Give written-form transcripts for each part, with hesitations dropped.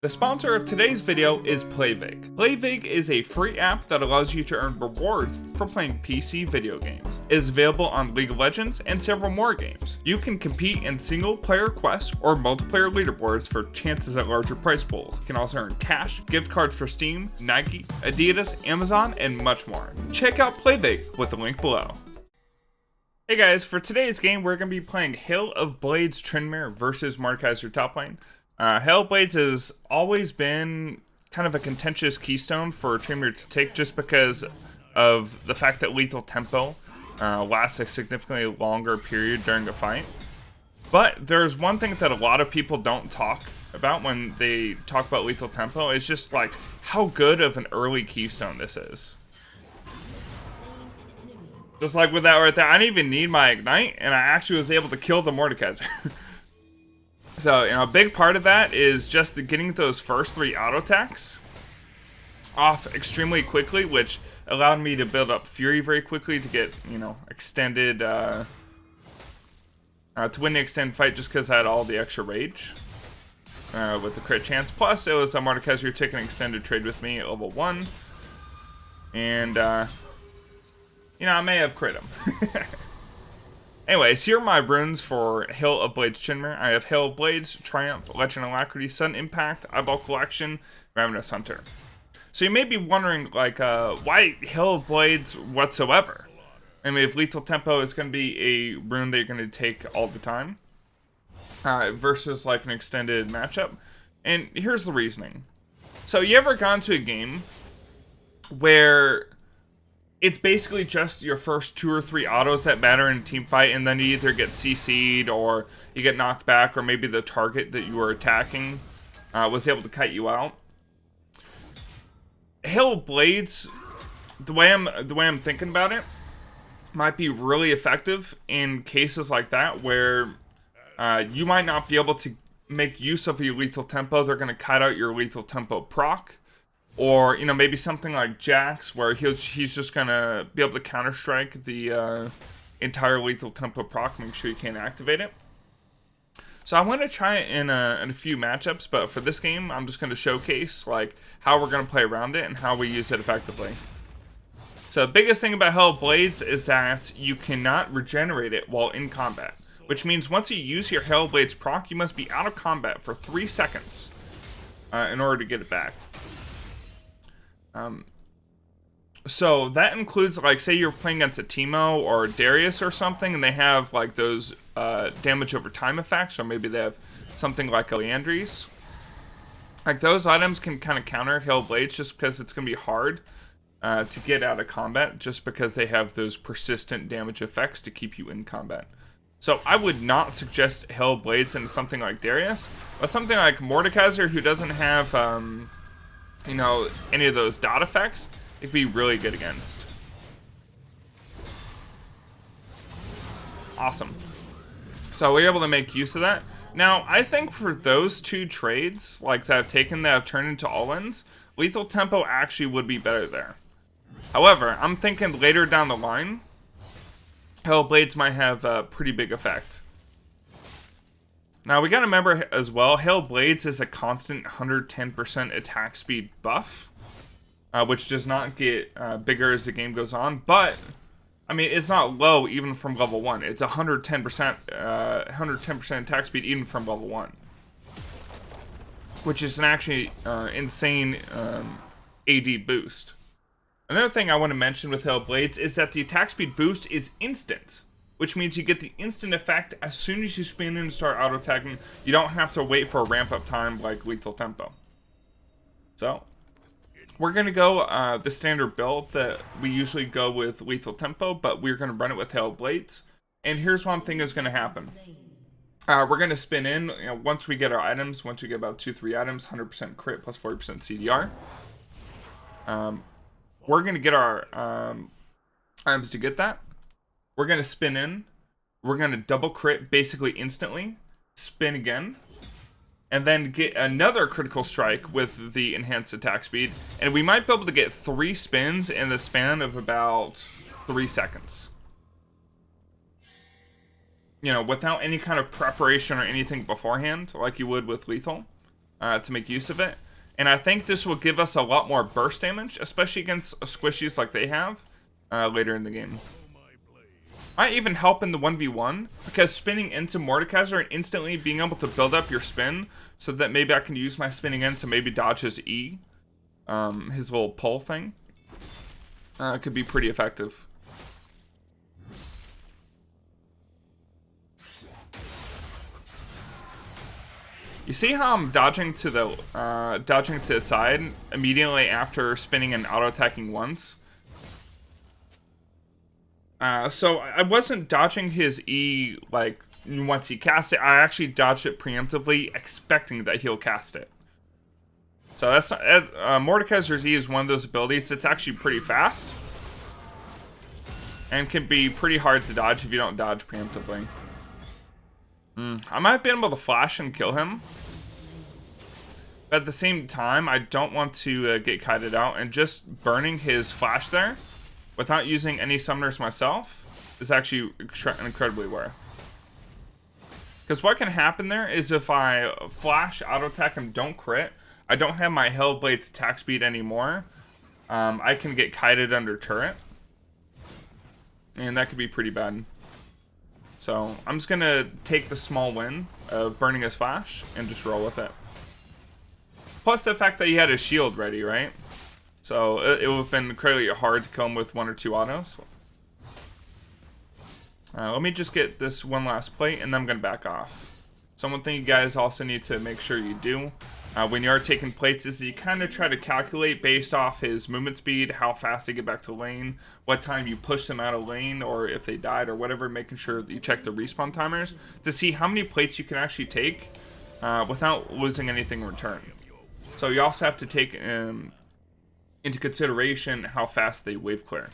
The sponsor of today's video is PlayVig. PlayVig is a free app that allows you to earn rewards for playing PC video games. It is available on League of Legends and several more games. You can compete in single player quests or multiplayer leaderboards for chances at larger prize pools. You can also earn cash, gift cards for Steam, Nike, Adidas, Amazon, and much more. Check out PlayVig with the link below. Hey guys, for today's game we're going to be playing Hail of Blades TRYNDAMERE versus Mordekaiser top lane. Hail of Blades has always been kind of a contentious keystone for TRYNDAMERE to take just because of the fact that lethal tempo lasts a significantly longer period during a fight. But there's one thing that a lot of people don't talk about when they talk about lethal tempo, is just like how good of an early keystone this is. Just like with that right there, I didn't even need my ignite and I actually was able to kill the Mordekaiser. So, a big part of that is just getting those first 3 auto attacks off extremely quickly, which allowed me to build up Fury very quickly to get, extended, to win the extended fight just because I had all the extra rage with the crit chance. Plus, it was a Mordekaiser who took an extended trade with me at level 1. And, I may have crit him. Anyways, here are my runes for Hail of Blades TRYNDAMERE. I have Hail of Blades, Triumph, Legend Alacrity, Sudden Impact, Eyeball Collection, Ravenous Hunter. So you may be wondering, like, why Hail of Blades whatsoever? I mean, if Lethal Tempo is going to be a rune that you're going to take all the time, versus, like, an extended matchup. And here's the reasoning. So you ever gone to a game where it's basically just your first 2 or 3 autos that matter in a team fight, and then you either get CC'd or you get knocked back, or maybe the target that you were attacking was able to cut you out? Hail of Blades, the way I'm thinking about it, might be really effective in cases like that where you might not be able to make use of your lethal tempo. They're going to cut out your lethal tempo proc. Or, maybe something like Jax, where he's just going to be able to counter-strike the entire lethal tempo proc, make sure you can't activate it. So I want to try it in a few matchups, but for this game, I'm just going to showcase like how we're going to play around it and how we use it effectively. So the biggest thing about Hail of Blades is that you cannot regenerate it while in combat, which means once you use your Hail of Blades proc, you must be out of combat for 3 seconds in order to get it back. So that includes, like, say you're playing against a Teemo or Darius or something, and they have, like, those damage over time effects, or maybe they have something like a Leandries. Like, those items can kind of counter Hail of Blades just because it's going to be hard to get out of combat, just because they have those persistent damage effects to keep you in combat. So I would not suggest Hail of Blades into something like Darius, but something like Mordekaiser, who doesn't have any of those dot effects, it could be really good against. Awesome. So we're able to make use of that. Now, I think for those 2 trades, like, that I've taken that have turned into all-ins, lethal tempo actually would be better there. However, I'm thinking later down the line, Hail of Blades might have a pretty big effect. Now, we gotta remember as well, Hail of Blades is a constant 110% attack speed buff, which does not get bigger as the game goes on, but, I mean, it's not low even from level 1. It's 110% attack speed even from level 1, which is an actually insane AD boost. Another thing I want to mention with Hail of Blades is that the attack speed boost is instant, which means you get the instant effect as soon as you spin in and start auto-attacking. You don't have to wait for a ramp-up time like lethal tempo. So, we're going to go the standard build that we usually go with lethal tempo, but we're going to run it with Hail of Blades. And here's one thing that's going to happen. We're going to spin in, once we get our items, once we get about 2-3 items, 100% crit plus 40% CDR. We're going to get our items to get that. We're going to spin in, we're going to double crit basically instantly, spin again, and then get another critical strike with the enhanced attack speed, and we might be able to get 3 spins in the span of about 3 seconds. Without any kind of preparation or anything beforehand, like you would with lethal. to make use of it. And I think this will give us a lot more burst damage, especially against squishies like they have later in the game. Might even help in the 1v1, because spinning into Mordekaiser and instantly being able to build up your spin, so that maybe I can use my spinning in to maybe dodge his E, his little pull thing, could be pretty effective. You see how I'm dodging to the side immediately after spinning and auto attacking once? So I wasn't dodging his E like once he cast it. I actually dodged it preemptively, expecting that he'll cast it. So that's Mordekaiser's E is one of those abilities that's actually pretty fast and can be pretty hard to dodge if you don't dodge preemptively. I might be able to flash and kill him, but at the same time, I don't want to get kited out, and just burning his flash there without using any summoners myself is actually incredibly worth. Because what can happen there is if I flash, auto attack, and don't crit, I don't have my Hellblade's attack speed anymore. I can get kited under turret, and that could be pretty bad. So I'm just gonna take the small win of burning his flash and just roll with it. Plus the fact that he had his shield ready, right? So it would have been incredibly hard to kill him with 1 or 2 autos. Let me just get this one last plate, and then I'm going to back off. So one thing you guys also need to make sure you do when you are taking plates is you kind of try to calculate based off his movement speed, how fast they get back to lane, what time you push them out of lane, or if they died or whatever, making sure that you check the respawn timers to see how many plates you can actually take without losing anything in return. So you also have to take into consideration how fast they wave clear.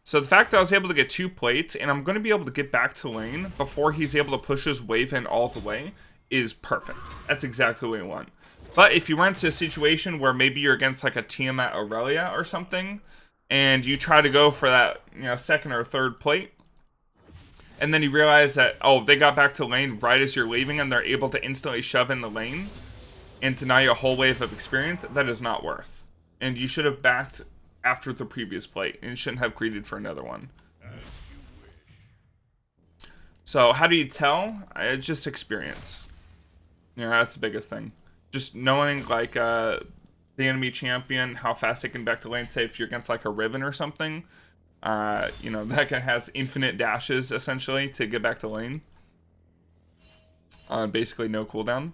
So the fact that I was able to get 2 plates and I'm going to be able to get back to lane before he's able to push his wave in all the way is perfect. That's exactly what we want. But if you run into a situation where maybe you're against like a Tiamat Aurelia or something, and you try to go for that, you know, 2nd or 3rd plate, and then you realize that, oh, they got back to lane right as you're leaving and they're able to instantly shove in the lane and deny you a whole wave of experience, that is not worth. And you should have backed after the previous plate, and you shouldn't have greeted for another one. So how do you tell? It's just experience. You know, that's the biggest thing. Just knowing like the enemy champion, how fast they can back to lane. Say if you're against like a Riven or something, you know, that guy has infinite dashes essentially to get back to lane. Basically no cooldown.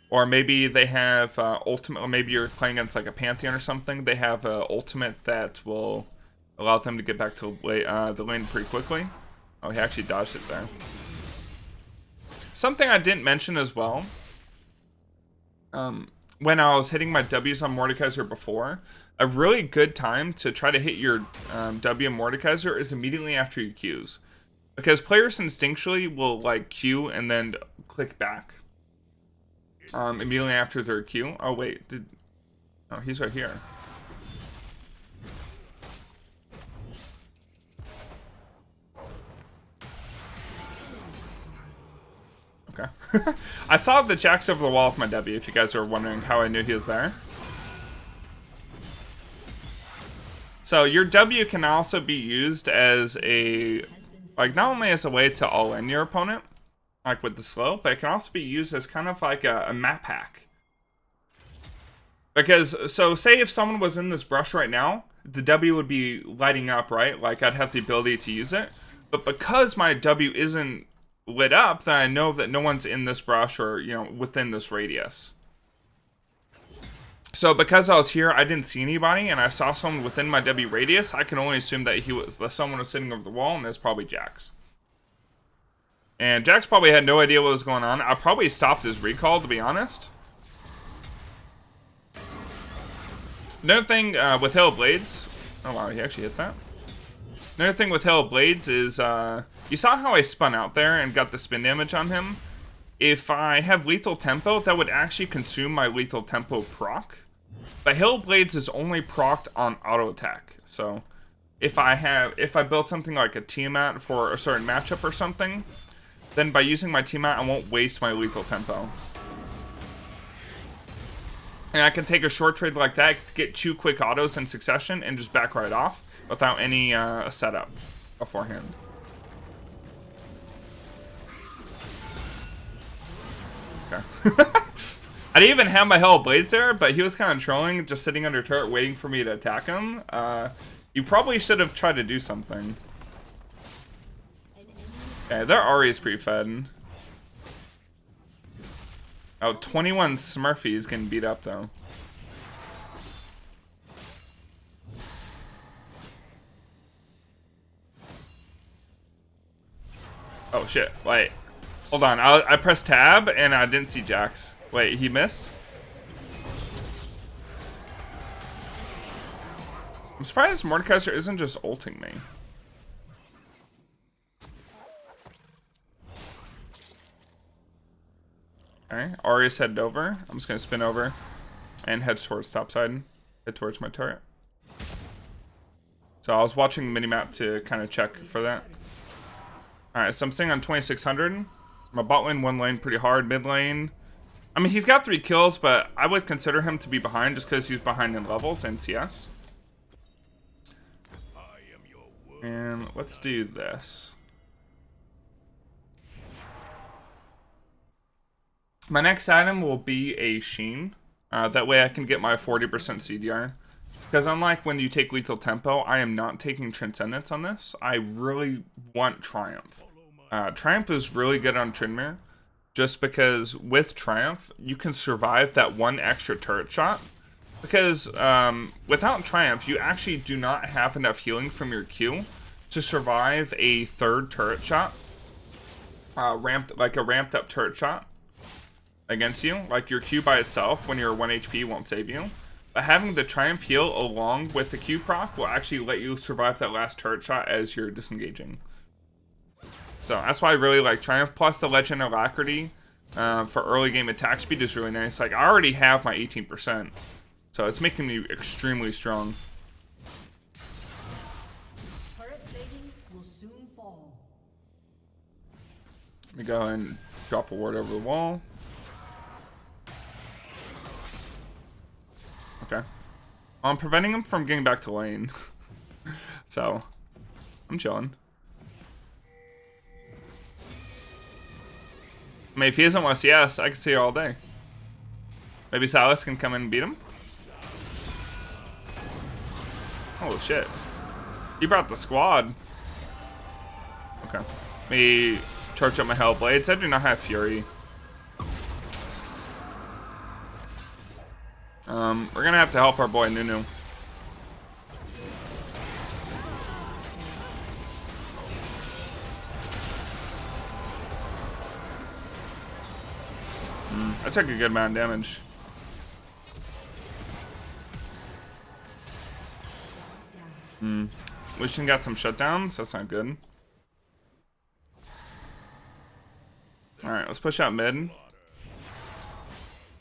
Or maybe they have ultimate, or maybe you're playing against like a Pantheon or something. They have ultimate that will allow them to get back to the lane pretty quickly. Oh, he actually dodged it there. Something I didn't mention as well. When I was hitting my W's on Mordekaiser before, a really good time to try to hit your W on Mordekaiser is immediately after your Qs. Because players instinctually will like Q and then click back. Immediately after their Q. Oh wait, oh, he's right here. Okay. I saw the Jax over the wall with my W, if you guys are wondering how I knew he was there. So your W can also be used as a, like, not only as a way to all-in your opponent, like with the slow, but it can also be used as kind of like a map hack. Because, so say if someone was in this brush right now, the W would be lighting up, right? Like I'd have the ability to use it. But because my W isn't lit up, then I know that no one's in this brush or, you know, within this radius. So because I was here, I didn't see anybody, and I saw someone within my W radius, I can only assume that someone was sitting over the wall, and it's probably Jax. And Jax probably had no idea what was going on. I probably stopped his recall, to be honest. Another thing with Hail of Blades... Oh wow, he actually hit that. Another thing with Hail of Blades is... you saw how I spun out there and got the spin damage on him? If I have Lethal Tempo, that would actually consume my Lethal Tempo proc. But Hail of Blades is only procced on auto attack. So if I build something like a Tiamat for a certain matchup or something, then by using my Tiamat, I won't waste my Lethal Tempo. And I can take a short trade like that, get 2 quick autos in succession, and just back right off without any setup beforehand. Okay. I didn't even have my Hell Blades there, but he was kind of trolling, just sitting under turret waiting for me to attack him. You probably should have tried to do something. Okay, their Ahri is pretty fed. Oh, 21 Smurfies getting beat up though. Oh shit, wait. Hold on, I pressed tab and I didn't see Jax. Wait, he missed? I'm surprised Mordekaiser isn't just ulting me. Okay, Ahri's headed over. I'm just gonna spin over and head towards topside. Head towards my turret. So I was watching the minimap to kind of check for that. Alright, so I'm staying on 2600. My bot lane, 1 lane pretty hard. Mid lane, I mean, he's got 3 kills, but I would consider him to be behind just because he's behind in levels and CS. And let's do this. My next item will be a Sheen. That way I can get my 40% CDR. Because unlike when you take Lethal Tempo, I am not taking Transcendence on this. I really want Triumph. Triumph is really good on TRYNDAMERE. Just because with Triumph, you can survive that 1 extra turret shot. Because without Triumph, you actually do not have enough healing from your Q to survive a 3rd turret shot. Like a ramped up turret shot against you. Like your Q by itself, when you're 1 HP, won't save you. But having the Triumph heal along with the Q proc will actually let you survive that last turret shot as you're disengaging. So that's why I really like Triumph. Plus the Legend Alacrity for early game attack speed is really nice. Like I already have my 18%. So it's making me extremely strong. Turret plating will soon fall. Let me go ahead and drop a ward over the wall. Okay. Well, I'm preventing him from getting back to lane. So I'm chilling. I mean, if he doesn't want CS, I can see her all day. Maybe Silas can come in and beat him. Holy shit. He brought the squad. Okay. Let me charge up my Hell Blades. I do not have Fury. We're gonna have to help our boy Nunu. I took a good amount of damage. Lucian got some shutdowns. That's not good. Alright, let's push out mid.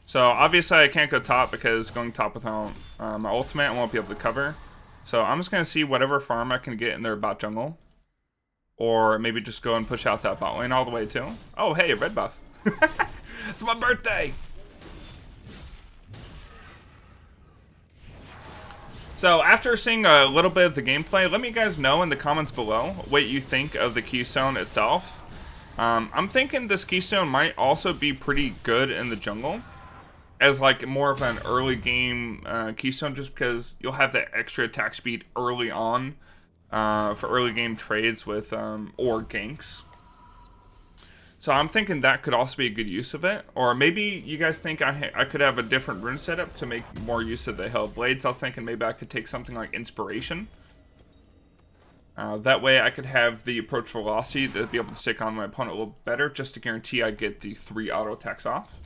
So, obviously I can't go top because going top without my ultimate, I won't be able to cover. So, I'm just going to see whatever farm I can get in their bot jungle. Or maybe just go and push out that bot lane all the way too. Oh, hey, red buff. It's my birthday! So after seeing a little bit of the gameplay, let me guys know in the comments below what you think of the Keystone itself. I'm thinking this Keystone might also be pretty good in the jungle. As like more of an early game Keystone, just because you'll have that extra attack speed early on for early game trades with or ganks. So I'm thinking that could also be a good use of it. Or maybe you guys think I could have a different rune setup to make more use of the Hell Blades. I was thinking maybe I could take something like Inspiration. That way I could have the approach velocity to be able to stick on my opponent a little better, just to guarantee I get the 3 auto attacks off.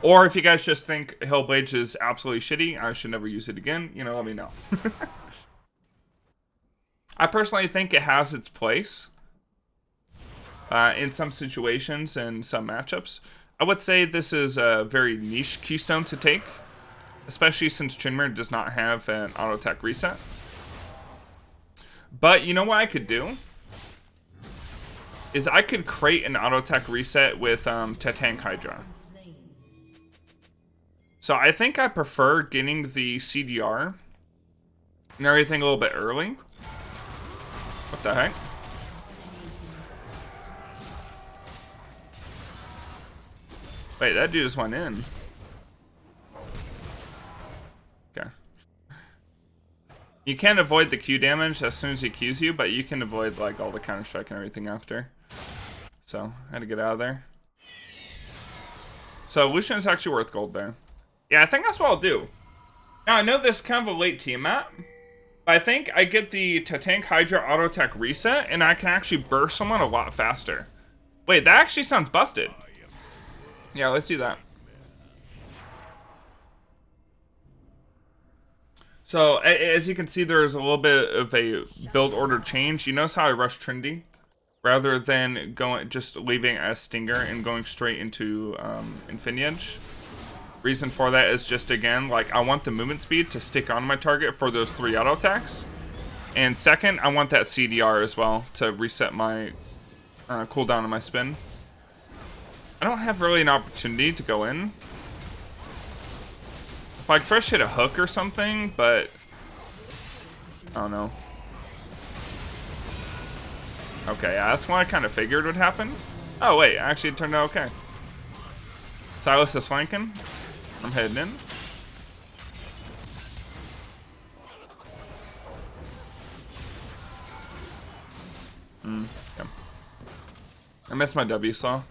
Or if you guys just think Hell Blades is absolutely shitty, I should never use it again, you know, let me know. I personally think it has its place. In some situations and some matchups. I would say this is a very niche Keystone to take, especially since TRYNDAMERE does not have an auto attack reset. But you know what I could do? Is I could create an auto attack reset with to tank Hydra. So I think I prefer getting the CDR and everything a little bit early. What the heck? Wait, that dude just went in. Okay. You can't avoid the Q damage as soon as he Qs you, but you can avoid like all the counter strike and everything after. So I had to get out of there. So Lucian is actually worth gold there. Yeah, I think that's what I'll do. Now I know this is kind of a late team map, but I think I get the Tank Hydra auto attack reset and I can actually burst someone a lot faster. Wait, that actually sounds busted. Yeah, let's do that. So, as you can see, there's a little bit of a build order change. You notice how I rush Trendy? Rather than just leaving as Stinger and going straight into Infinity Edge. Reason for that is just, again, like, I want the movement speed to stick on my target for those 3 auto attacks. And second, I want that CDR as well to reset my cooldown on my spin. I don't have really an opportunity to go in. If I first hit a hook or something, but I don't know. Okay, yeah, that's what I kind of figured would happen. Oh wait, actually it turned out okay. Silas is flanking. I'm heading in. Yeah. I missed my W slaw.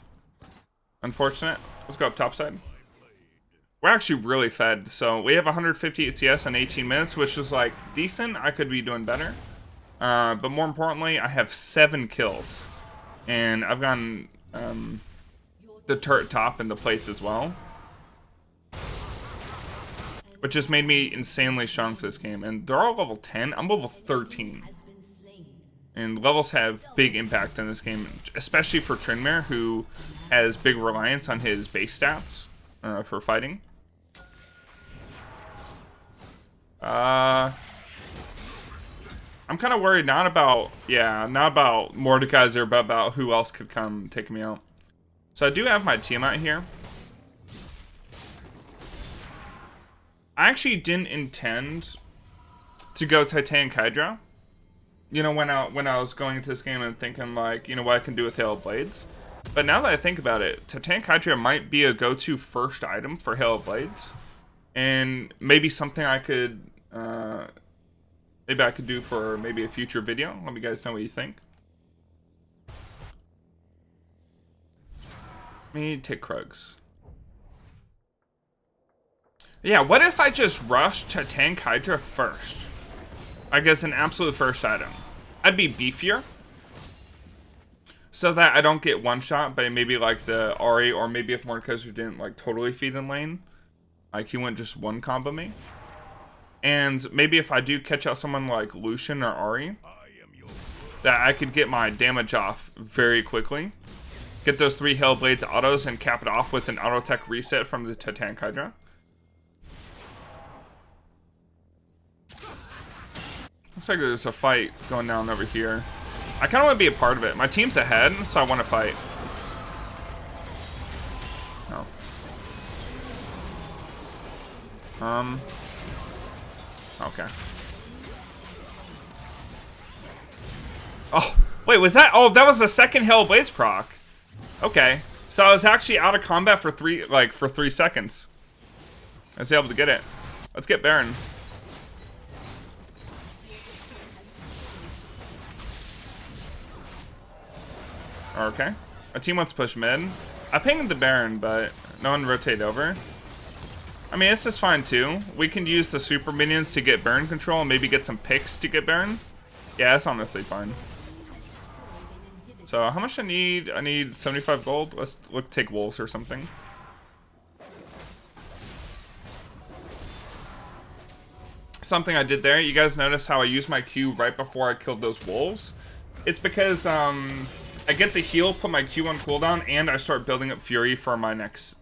Unfortunate. Let's go up top side. We're actually really fed. So we have 158 CS in 18 minutes, which is like decent. I could be doing better. But more importantly, I have 7 kills. And I've gotten the turret top and the plates as well. Which has made me insanely strong for this game. And they're all level 10. I'm level 13. And levels have big impact in this game, especially for TRYNDAMERE, who has big reliance on his base stats for fighting. I'm kind of worried not about Mordekaiser, but about who else could come take me out. So I do have my team out here. I actually didn't intend to go Titanic Hydra. You know, when I was going into this game and thinking, like, you know, what I can do with Hail of Blades. But now that I think about it, Titanic Hydra might be a go-to first item for Hail of Blades. And maybe something I could, maybe I could do for maybe a future video. Let me guys know what you think. Let me take Krugs. Yeah, what if I just rushed Titanic Hydra first? I guess an absolute first item. I'd be beefier. So that I don't get one shot by maybe like the Ari, or maybe if Mordekaiser didn't like totally feed in lane. Like he went just one combo me. And maybe if I do catch out someone like Lucian or Ari, that I could get my damage off very quickly. Get those 3 Hellblades autos and cap it off with an auto tech reset from the Titanic Hydra. Looks like there's a fight going down over here. I kind of want to be a part of it. My team's ahead, so I want to fight. Oh. Okay. Oh, wait, was that? Oh, that was the second Hellblades proc. Okay. So I was actually out of combat for 3 seconds. I was able to get it. Let's get Baron. Okay. Our team wants to push mid. I pinged the Baron, but no one rotate over. I mean, this is fine too. We can use the super minions to get Baron control and maybe get some picks to get Baron. Yeah, that's honestly fine. So how much I need? I need 75 gold. Let's take wolves or something. Something I did there. You guys notice how I used my Q right before I killed those wolves? It's because I get the heal, put my Q on cooldown, and I start building up Fury for my next,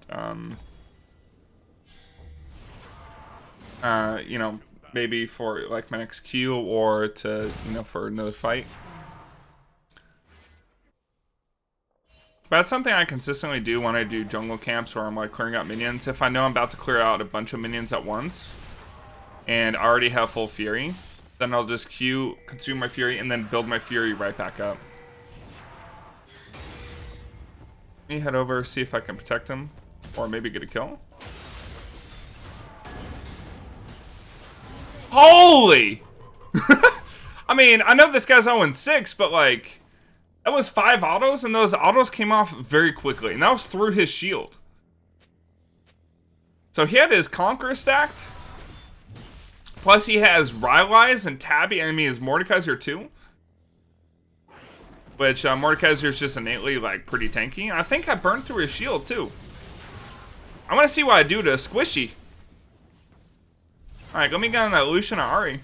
you know, maybe for like my next Q or to, you know, for another fight. But that's something I consistently do when I do jungle camps where I'm like clearing out minions. If I know I'm about to clear out a bunch of minions at once and I already have full fury, then I'll just Q, consume my fury, and then build my fury right back up. Let me head over, see if I can protect him, or maybe get a kill. Holy! I mean, I know this guy's 0-6, but like, that was 5 autos, and those autos came off very quickly, and that was through his shield. So he had his Conqueror stacked, plus he has Rylai's and Tabby, I mean his Mordekaiser too. Which, Mordekaiser is just innately, like, pretty tanky. And I think I burned through his shield too. I want to see what I do to Squishy. Alright, let me get on that Lucian or Ahri.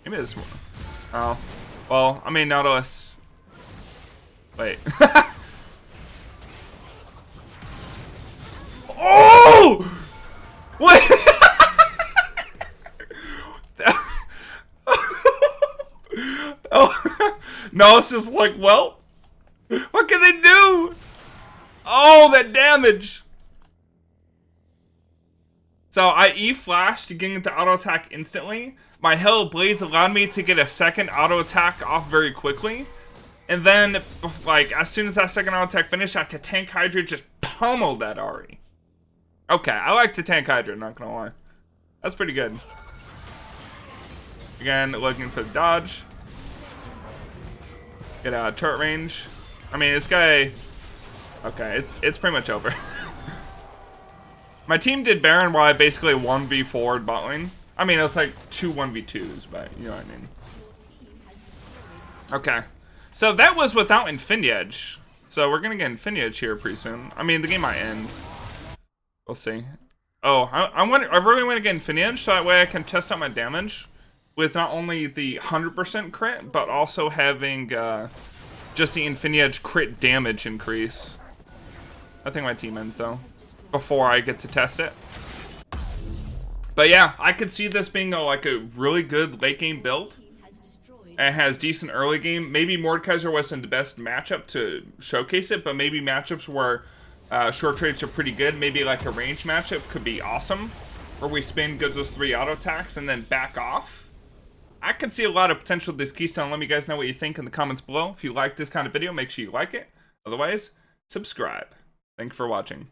Maybe this one. Oh. Well, I mean, Nautilus. Wait. Oh! Wait! Oh. No, it's just like, well, what can they do? Oh, that damage. So I E-flashed to get into auto attack instantly. My Hell Blades allowed me to get a second auto attack off very quickly. And then, like, as soon as that second auto attack finished, I had to tank Hydra, just pummeled that Ahri. Okay, I like to tank Hydra, not gonna lie. That's pretty good. Again, looking for the dodge. Get out of turret range. I mean, this guy... Okay, it's pretty much over. My team did Baron while I basically 1v4'd bot lane. I mean, it's like 2 1v2s, but you know what I mean. Okay. So that was without Infinity Edge. So we're gonna get Infinity Edge here pretty soon. I mean, the game might end. We'll see. Oh, I really want to get Infinity Edge so that way I can test out my damage with not only the 100% crit, but also having just the Infinity Edge crit damage increase. I think my team ends though, before I get to test it. But yeah, I could see this being like a really good late game build. It has decent early game. Maybe Mordekaiser wasn't the best matchup to showcase it, but maybe matchups where short trades are pretty good. Maybe like a range matchup could be awesome, where we spin, get those 3 auto attacks, and then back off. I could see a lot of potential with this Keystone. Let me guys know what you think in the comments below. If you like this kind of video, make sure you like it. Otherwise, subscribe. Thanks for watching.